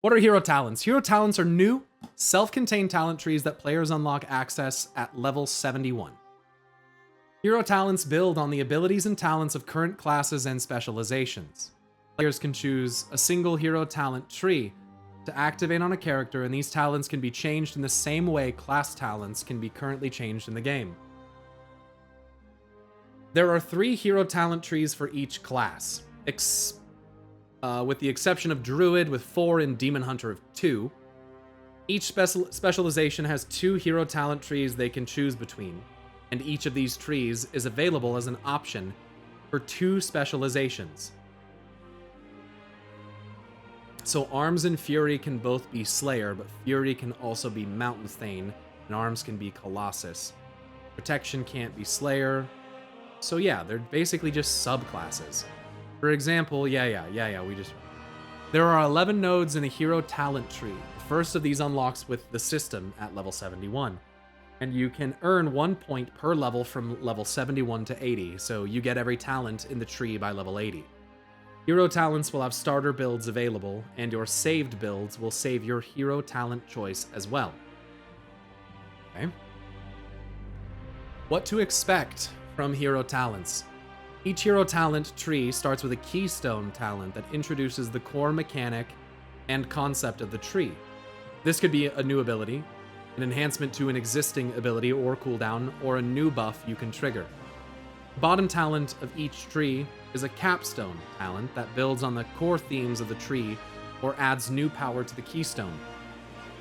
What are hero talents? Hero talents are new, self-contained talent trees that players unlock access at level 71. Hero talents build on the abilities and talents of current classes and specializations. Players can choose a single hero talent tree to activate on a character, and these talents can be changed in the same way class talents can be currently changed in the game. There are 3 hero talent trees for each class, with the exception of Druid with 4 and Demon Hunter of 2. Each specialization has 2 hero talent trees they can choose between, and each of these trees is available as an option for 2 specializations. So Arms and Fury can both be Slayer, but Fury can also be Mountain Thane, and Arms can be Colossus. Protection can't be Slayer. So yeah, they're basically just subclasses. For example, there are 11 nodes in a hero talent tree. The first of these unlocks with the system at level 71. And you can earn 1 point per level from level 71 to 80, so you get every talent in the tree by level 80. Hero talents will have starter builds available, and your saved builds will save your hero talent choice as well. Okay. What to expect from hero talents? Each hero talent tree starts with a keystone talent that introduces the core mechanic and concept of the tree. This could be a new ability, an enhancement to an existing ability or cooldown, or a new buff you can trigger. The bottom talent of each tree is a capstone talent that builds on the core themes of the tree or adds new power to the keystone.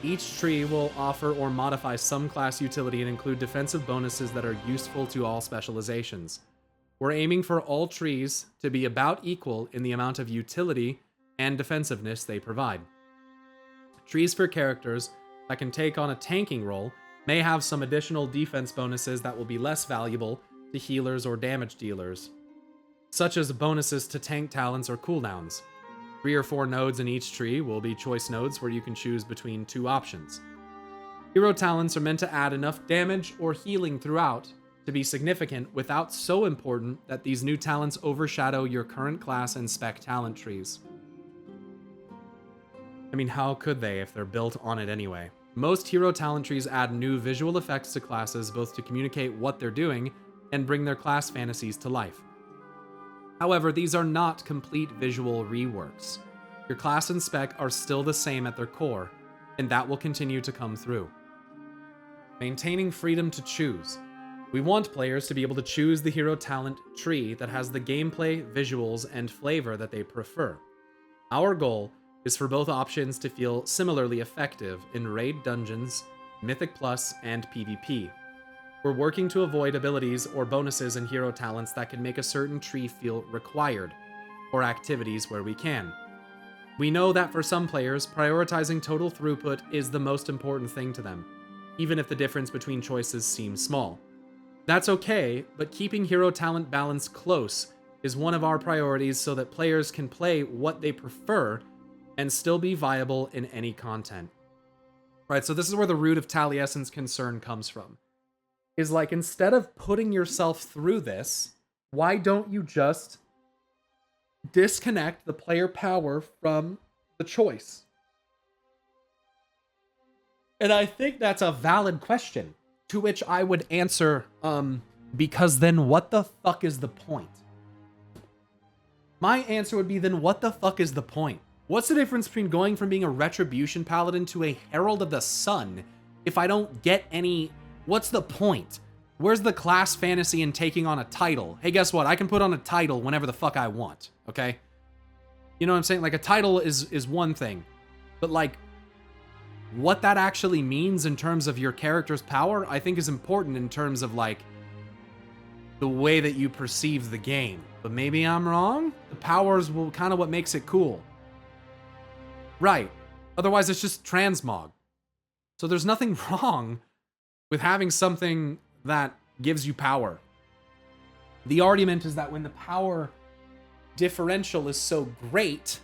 Each tree will offer or modify some class utility and include defensive bonuses that are useful to all specializations. We're aiming for all trees to be about equal in the amount of utility and defensiveness they provide. Trees for characters that can take on a tanking role may have some additional defense bonuses that will be less valuable to healers or damage dealers, such as bonuses to tank talents or cooldowns. 3 or 4 nodes in each tree will be choice nodes where you can choose between 2 options. Hero talents are meant to add enough damage or healing throughout to be significant without so important that these new talents overshadow your current class and spec talent trees. I mean, how could they if they're built on it anyway? Most hero talent trees add new visual effects to classes, both to communicate what they're doing and bring their class fantasies to life. However, these are not complete visual reworks. Your class and spec are still the same at their core, and that will continue to come through. Maintaining freedom to choose. We want players to be able to choose the hero talent tree that has the gameplay, visuals, and flavor that they prefer. Our goal is for both options to feel similarly effective in raid dungeons, Mythic Plus, and PvP. We're working to avoid abilities or bonuses in hero talents that can make a certain tree feel required, or activities where we can. We know that for some players, prioritizing total throughput is the most important thing to them, even if the difference between choices seems small. That's okay, but keeping hero talent balance close is one of our priorities so that players can play what they prefer and still be viable in any content. Right, so this is where the root of Taliesin's concern comes from. Is like, instead of putting yourself through this, why don't you just disconnect the player power from the choice? And I think that's a valid question, to which I would answer, because then what the fuck is the point? My answer would be, then what the fuck is the point? What's the difference between going from being a Retribution Paladin to a Herald of the Sun if I don't get any... What's the point? Where's the class fantasy in taking on a title? Hey, guess what? I can put on a title whenever the fuck I want, okay? You know what I'm saying? Like, a title is one thing, but like, what that actually means in terms of your character's power, I think is important in terms of like, the way that you perceive the game. But maybe I'm wrong? The powers will kind of what makes it cool. Right. Otherwise, it's just transmog. So there's nothing wrong with having something that gives you power. The argument is that when the power differential is so great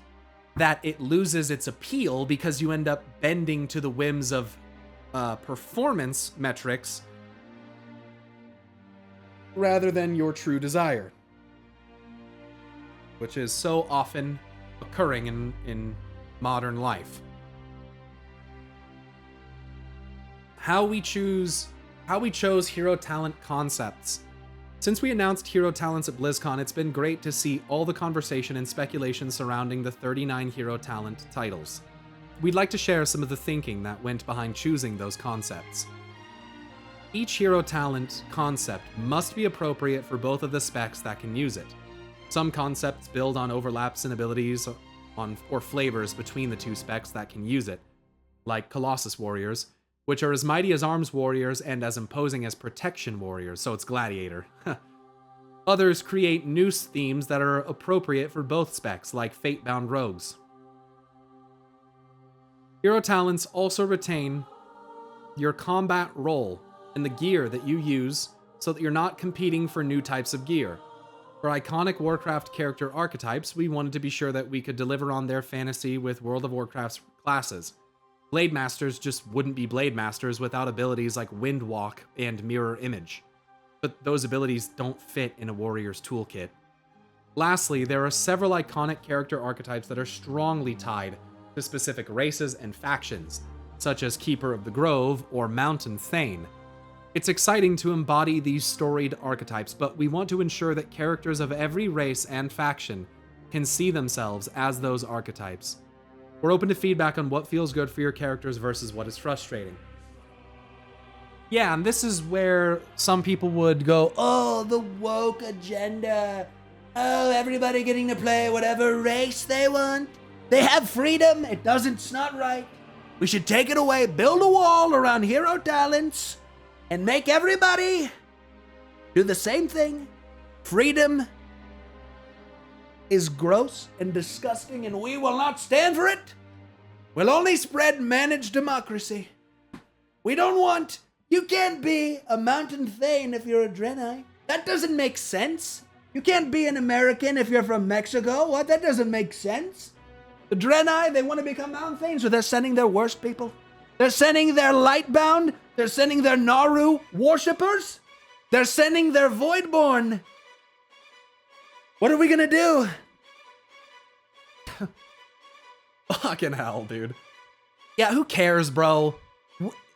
that it loses its appeal because you end up bending to the whims of performance metrics rather than your true desire, which is so often occurring in modern life. how we chose hero talent concepts. Since we announced hero talents at BlizzCon, it's been great to see all the conversation and speculation surrounding the 39 hero talent titles. We'd like to share some of the thinking that went behind choosing those concepts. Each hero talent concept must be appropriate for both of the specs that can use it. Some concepts build on overlaps in abilities or flavors between the two specs that can use it, like Colossus Warriors, which are as mighty as Arms Warriors and as imposing as Protection Warriors, so it's Gladiator. Others create new themes that are appropriate for both specs, like Fate-bound Rogues. Hero talents also retain your combat role and the gear that you use so that you're not competing for new types of gear. For iconic Warcraft character archetypes, we wanted to be sure that we could deliver on their fantasy with World of Warcraft's classes. Blade Masters just wouldn't be Blade Masters without abilities like Wind Walk and Mirror Image. But those abilities don't fit in a warrior's toolkit. Lastly, there are several iconic character archetypes that are strongly tied to specific races and factions, such as Keeper of the Grove or Mountain Thane. It's exciting to embody these storied archetypes, but we want to ensure that characters of every race and faction can see themselves as those archetypes. We're open to feedback on what feels good for your characters versus what is frustrating. Yeah, and this is where some people would go, oh, the woke agenda. Oh, everybody getting to play whatever race they want. They have freedom. It's not right. We should take it away, build a wall around hero talents, and make everybody do the same thing. Freedom is gross and disgusting, and we will not stand for it. We'll only spread managed democracy. You can't be a Mountain Thane if you're a Draenei. That doesn't make sense. You can't be an American if you're from Mexico. What? That doesn't make sense. The Draenei, they want to become Mountain Thanes, so they're sending their worst people. They're sending their Lightbound. They're sending their Naru worshippers. They're sending their Voidborn. What are we gonna do? Fucking hell, dude. Yeah, who cares, bro?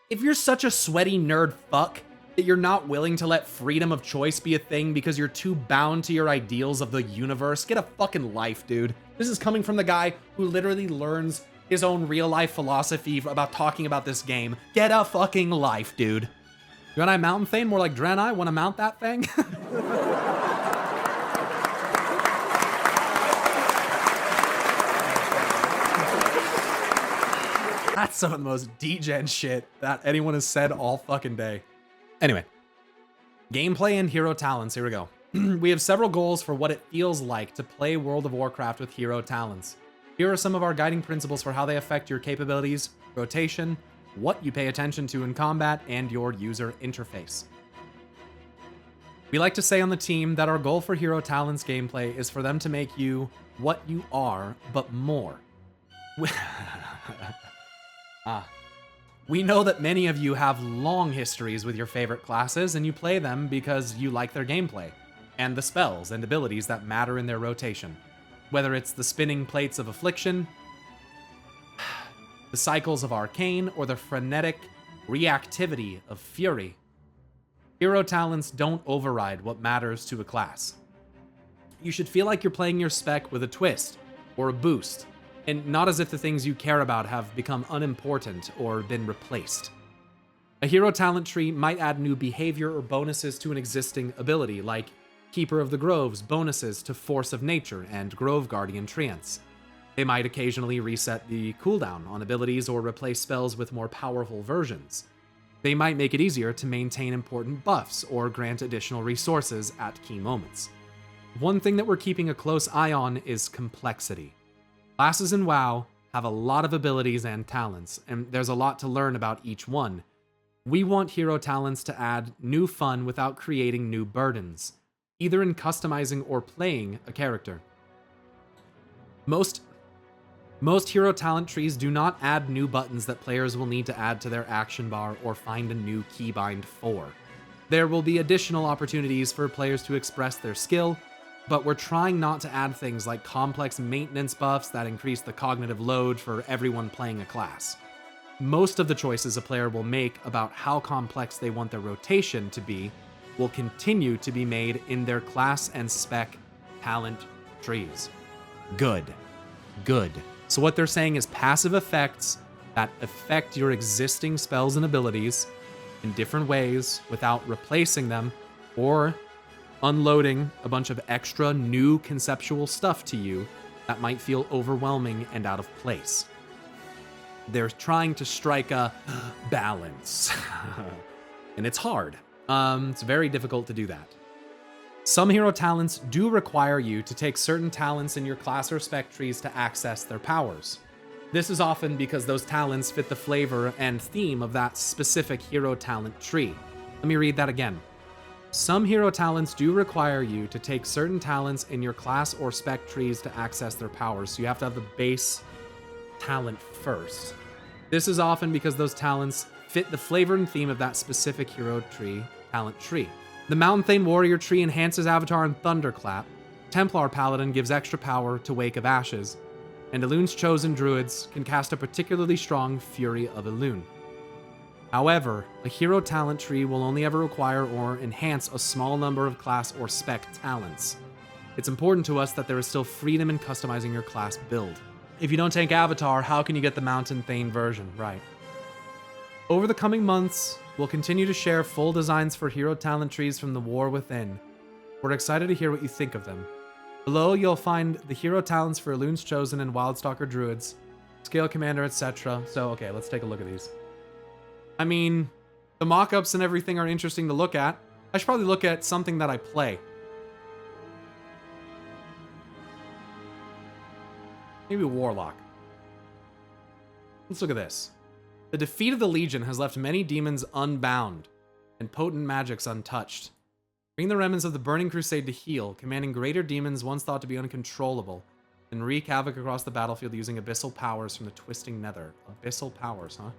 If you're such a sweaty nerd fuck that you're not willing to let freedom of choice be a thing because you're too bound to your ideals of the universe, get a fucking life, dude. This is coming from the guy who literally learns his own real-life philosophy about talking about this game. Get a fucking life, dude. You want I Mountain Thane? More like Draenei? Want to mount that thing? That's some of the most degen shit that anyone has said all fucking day. Anyway, gameplay and hero talents, here we go. We have several goals for what it feels like to play World of Warcraft with hero talents. Here are some of our guiding principles for how they affect your capabilities, rotation, what you pay attention to in combat, and your user interface. We like to say on the team that our goal for hero talents gameplay is for them to make you what you are, but more. We know that many of you have long histories with your favorite classes, and you play them because you like their gameplay, and the spells and abilities that matter in their rotation. Whether it's the spinning plates of Affliction, the cycles of Arcane, or the frenetic reactivity of Fury. Hero talents don't override what matters to a class. You should feel like you're playing your spec with a twist, or a boost, and not as if the things you care about have become unimportant or been replaced. A hero talent tree might add new behavior or bonuses to an existing ability, like Keeper of the Grove's bonuses to Force of Nature and Grove Guardian Treants. They might occasionally reset the cooldown on abilities or replace spells with more powerful versions. They might make it easier to maintain important buffs or grant additional resources at key moments. One thing that we're keeping a close eye on is complexity. Classes in WoW have a lot of abilities and talents, and there's a lot to learn about each one. We want hero talents to add new fun without creating new burdens, either in customizing or playing a character. Most hero talent trees do not add new buttons that players will need to add to their action bar or find a new keybind for. There will be additional opportunities for players to express their skill, but we're trying not to add things like complex maintenance buffs that increase the cognitive load for everyone playing a class. most of the choices a player will make about how complex they want their rotation to be will continue to be made in their class and spec talent trees. Good. Good. So what they're saying is passive effects that affect your existing spells and abilities in different ways without replacing them or unloading a bunch of extra new conceptual stuff to you that might feel overwhelming and out of place. They're trying to strike a balance. And it's hard. It's very difficult to do that. Some hero talents do require you to take certain talents in your class or spec trees to access their powers. This is often because those talents fit the flavor and theme of that specific hero talent tree. Let me read that again. Some hero talents do require you to take certain talents in your class or spec trees to access their powers, so you have to have the base talent first. This is often because those talents fit the flavor and theme of that specific hero talent tree. The Mountain Thane Warrior tree enhances Avatar and Thunderclap. Templar Paladin gives extra power to Wake of Ashes. And Elun's Chosen Druids can cast a particularly strong Fury of Elun. However, a hero talent tree will only ever require or enhance a small number of class or spec talents. It's important to us that there is still freedom in customizing your class build. If you don't tank Avatar, how can you get the Mountain Thane version? Right. Over the coming months, we'll continue to share full designs for hero talent trees from the War Within. We're excited to hear what you think of them. Below, you'll find the hero talents for Elun's Chosen and Wildstalker Druids, Scale Commander, etc. So, okay, let's take a look at these. I mean, the mock-ups and everything are interesting to look at. I should probably look at something that I play. Maybe Warlock. Let's look at this. The defeat of the Legion has left many demons unbound and potent magics untouched. Bring the remnants of the Burning Crusade to heal, commanding greater demons once thought to be uncontrollable, and wreak havoc across the battlefield using abyssal powers from the Twisting Nether. Abyssal powers, huh?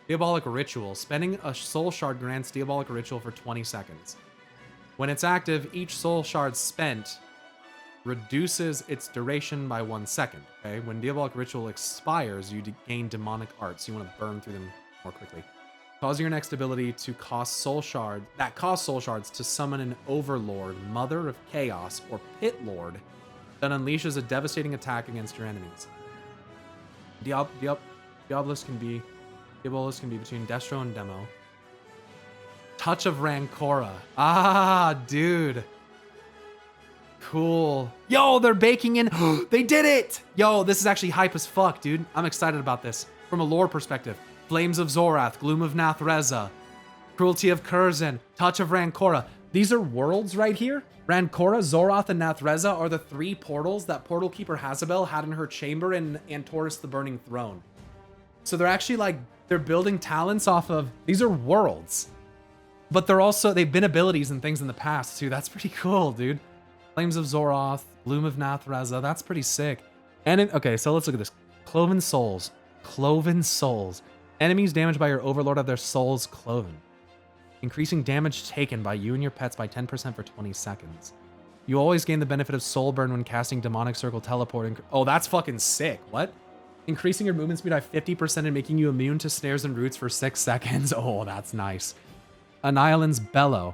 Diabolic Ritual. Spending a soul shard grants Diabolic Ritual for 20 seconds. When it's active, each soul shard spent reduces its duration by 1 second. Okay, when Diabolic Ritual expires, you gain demonic arts. You want to burn through them more quickly. Cause your next ability to cost soul shards to summon an Overlord, Mother of Chaos, or Pit Lord that unleashes a devastating attack against your enemies. Diabolist can be between Destro and Demo. Touch of Rancora. Ah, dude. Cool. Yo, they're baking in. They did it. Yo, this is actually hype as fuck, dude. I'm excited about this from a lore perspective. Flames of Zorath, Gloom of Nathreza, Cruelty of Curzon, Touch of Rancora. These are worlds right here. Rancora, Zorath, and Nathreza are the 3 portals that Portal Keeper Hazabel had in her chamber in Antorus the Burning Throne. So they're actually like, they're building talents off of, these are worlds. But they've been abilities and things in the past too. That's pretty cool, dude. Flames of Zoroth, Gloom of Nathreza, that's pretty sick. Okay, so let's look at this. Cloven Souls. Cloven Souls. Enemies damaged by your Overlord have their souls cloven. Increasing damage taken by you and your pets by 10% for 20 seconds. You always gain the benefit of Soul Burn when casting Demonic Circle Teleporting. Oh, that's fucking sick. What? Increasing your movement speed by 50% and making you immune to snares and roots for 6 seconds. Oh, that's nice. Annihilan's Bellow.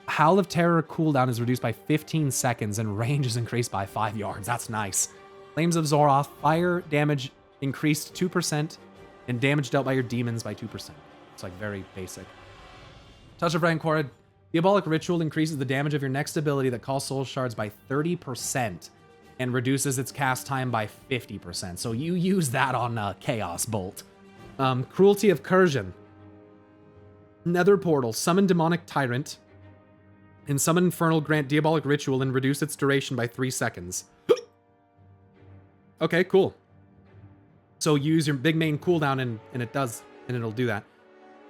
Howl of Terror cooldown is reduced by 15 seconds and range is increased by 5 yards. That's nice. Flames of Zoroth. Fire damage increased 2% and damage dealt by your demons by 2%. It's like very basic. Touch of Rancora. Diabolic Ritual increases the damage of your next ability that calls soul shards by 30% and reduces its cast time by 50%. So you use that on Chaos Bolt. Cruelty of Curzon. Nether Portal. Summon Demonic Tyrant. And Summon Infernal grant Diabolic Ritual and reduce its duration by 3 seconds. Okay, cool. So use your big main cooldown and it'll do that.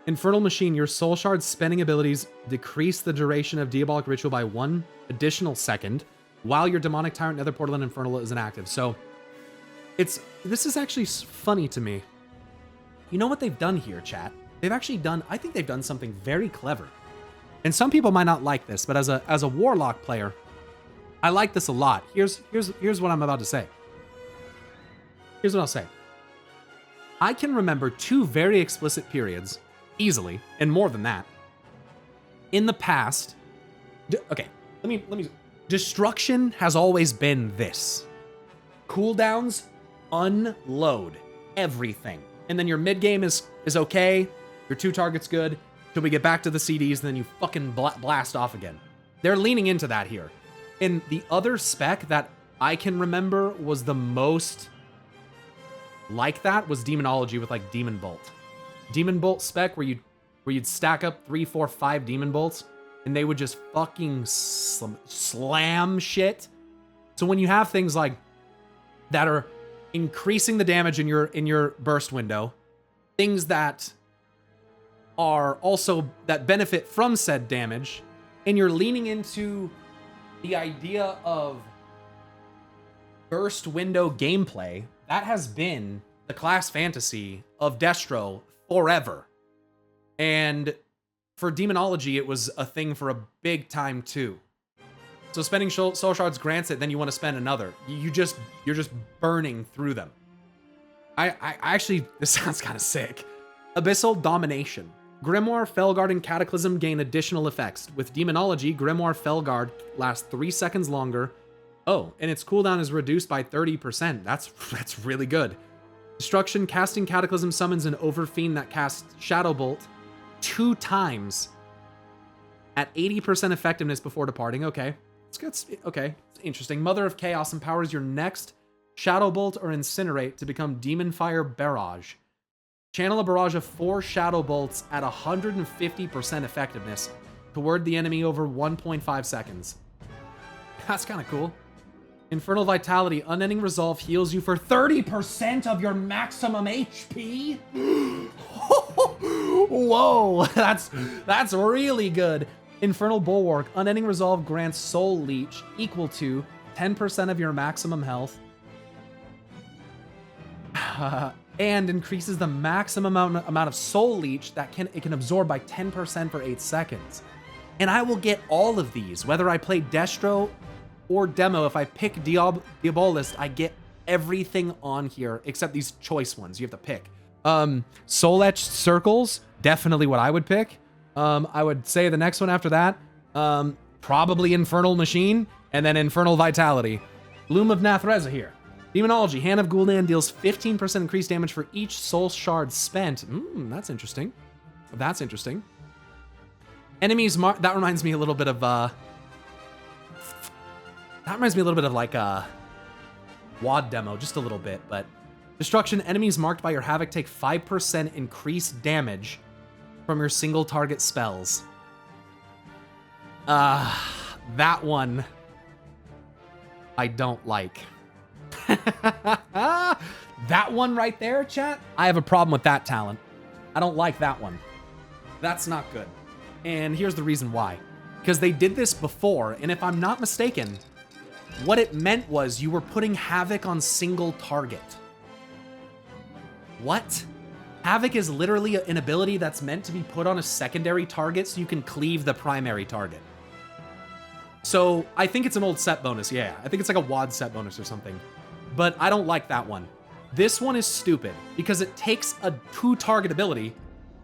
Infernal Machine, your soul shard spending abilities decrease the duration of Diabolic Ritual by 1 additional second while your Demonic Tyrant, Nether Portal, and Infernal is inactive. So this is actually funny to me. You know what they've done here, chat? I think they've done something very clever. And some people might not like this, but as a Warlock player, I like this a lot. Here's what I'm about to say. Here's what I'll say. I can remember 2 very explicit periods, easily, and more than that. In the past, okay, let me. Destruction has always been this. Cooldowns, unload everything. And then your mid game is okay, your 2 targets good, till we get back to the CDs, and then you fucking blast off again. They're leaning into that here. And the other spec that I can remember was the most like that was Demonology with like Demon Bolt. Demon Bolt spec where you'd stack up 3, 4, 5 Demon Bolts and they would just fucking slam shit. So when you have things like that are increasing the damage in your burst window, things that are also that benefit from said damage, and you're leaning into the idea of burst window gameplay, that has been the class fantasy of Destro forever. And for Demonology, it was a thing for a big time too. So spending soul shards grants it, then you want to spend another. You're just burning through them. I actually, this sounds kind of sick. Abyssal Domination. Grimoire, Felguard, and Cataclysm gain additional effects. With Demonology, Grimoire, Felguard lasts 3 seconds longer. Oh, and its cooldown is reduced by 30%. That's really good. Destruction, casting Cataclysm summons an Overfiend that casts Shadow Bolt 2 times at 80% effectiveness before departing. Okay, it's good. Okay, it's interesting. Mother of Chaos empowers your next Shadow Bolt or Incinerate to become Demon Fire Barrage. Channel a barrage of 4 Shadow Bolts at 150% effectiveness toward the enemy over 1.5 seconds. That's kind of cool. Infernal Vitality, Unending Resolve heals you for 30% of your maximum HP. Whoa, that's really good. Infernal Bulwark, Unending Resolve grants Soul Leech equal to 10% of your maximum health. And increases the maximum amount of Soul Leech that it can absorb by 10% for 8 seconds. And I will get all of these, whether I play Destro or Demo. If I pick Diabolist, I get everything on here except these choice ones you have to pick. Soul Etched Circles, definitely what I would pick. I would say the next one after that, probably Infernal Machine, and then Infernal Vitality. Loom of Nathreza here. Demonology, Hand of Gul'dan deals 15% increased damage for each soul shard spent. That's interesting. That's interesting. Enemies that reminds me a little bit of like WAD Demo, just a little bit, but Destruction, enemies marked by your Havoc take 5% increased damage from your single target spells. That one I don't like. That one right there, chat, I have a problem with that talent. I don't like that one. That's not good. And here's the reason why. Because they did this before, and if I'm not mistaken, what it meant was you were putting Havoc on single target. What? Havoc is literally an ability that's meant to be put on a secondary target so you can cleave the primary target. So I think it's an old set bonus, yeah. I think it's like a WAD set bonus or something. But I don't like that one. This one is stupid because it takes a 2-target ability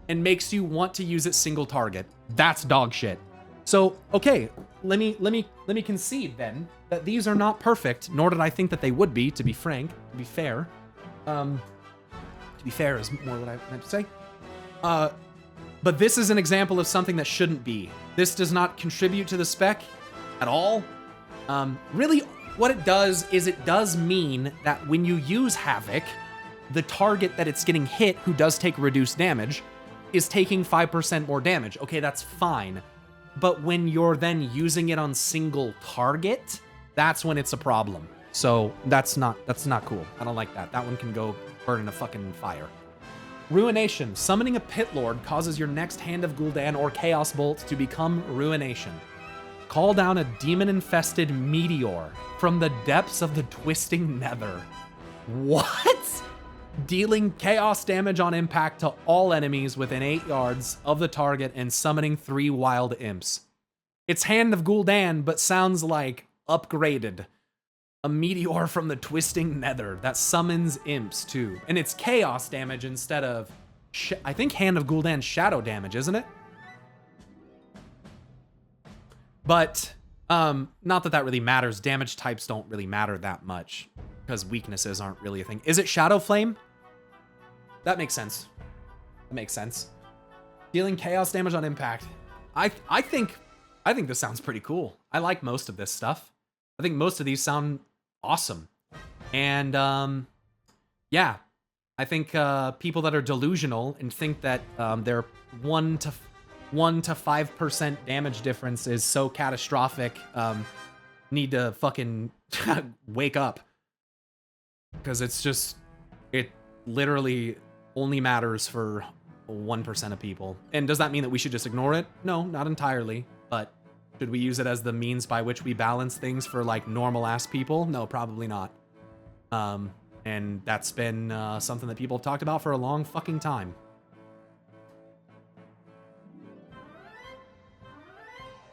and makes you want to use it single target. That's dog shit. So, okay, let me concede then that these are not perfect, nor did I think that they would be, to be frank, to be fair. To be fair is more what I meant to say. But this is an example of something that shouldn't be. This does not contribute to the spec at all. Really, what it does is it does mean that when you use Havoc, the target that it's getting hit, who does take reduced damage, is taking 5% more damage. Okay, that's fine. But when you're then using it on single target, that's when it's a problem. So that's not cool. I don't like that. That one can go burn in a fucking fire. Ruination. Summoning a Pit Lord causes your next Hand of Gul'dan or Chaos Bolt to become Ruination. Call down a demon-infested meteor from the depths of the twisting nether. What? Dealing chaos damage on impact to all enemies within 8 yards of the target and summoning 3 wild imps. It's Hand of Gul'dan, but sounds like upgraded. A meteor from the twisting nether that summons imps too. And it's chaos damage instead of, I think, Hand of Gul'dan's shadow damage, isn't it? But, not that that really matters. Damage types don't really matter that much because weaknesses aren't really a thing. Is it Shadow Flame? That makes sense. That makes sense. Dealing chaos damage on impact. I think this sounds pretty cool. I like most of this stuff. I think most of these sound awesome. And yeah, I think people that are delusional and think that their 1 to 5% damage difference is so catastrophic need to fucking wake up, because it's just, it literally only matters for 1% of people. And does that mean that we should just ignore it? No, not entirely, but should we use it as the means by which we balance things for like normal ass people? No, probably not. And that's been something that people have talked about for a long fucking time.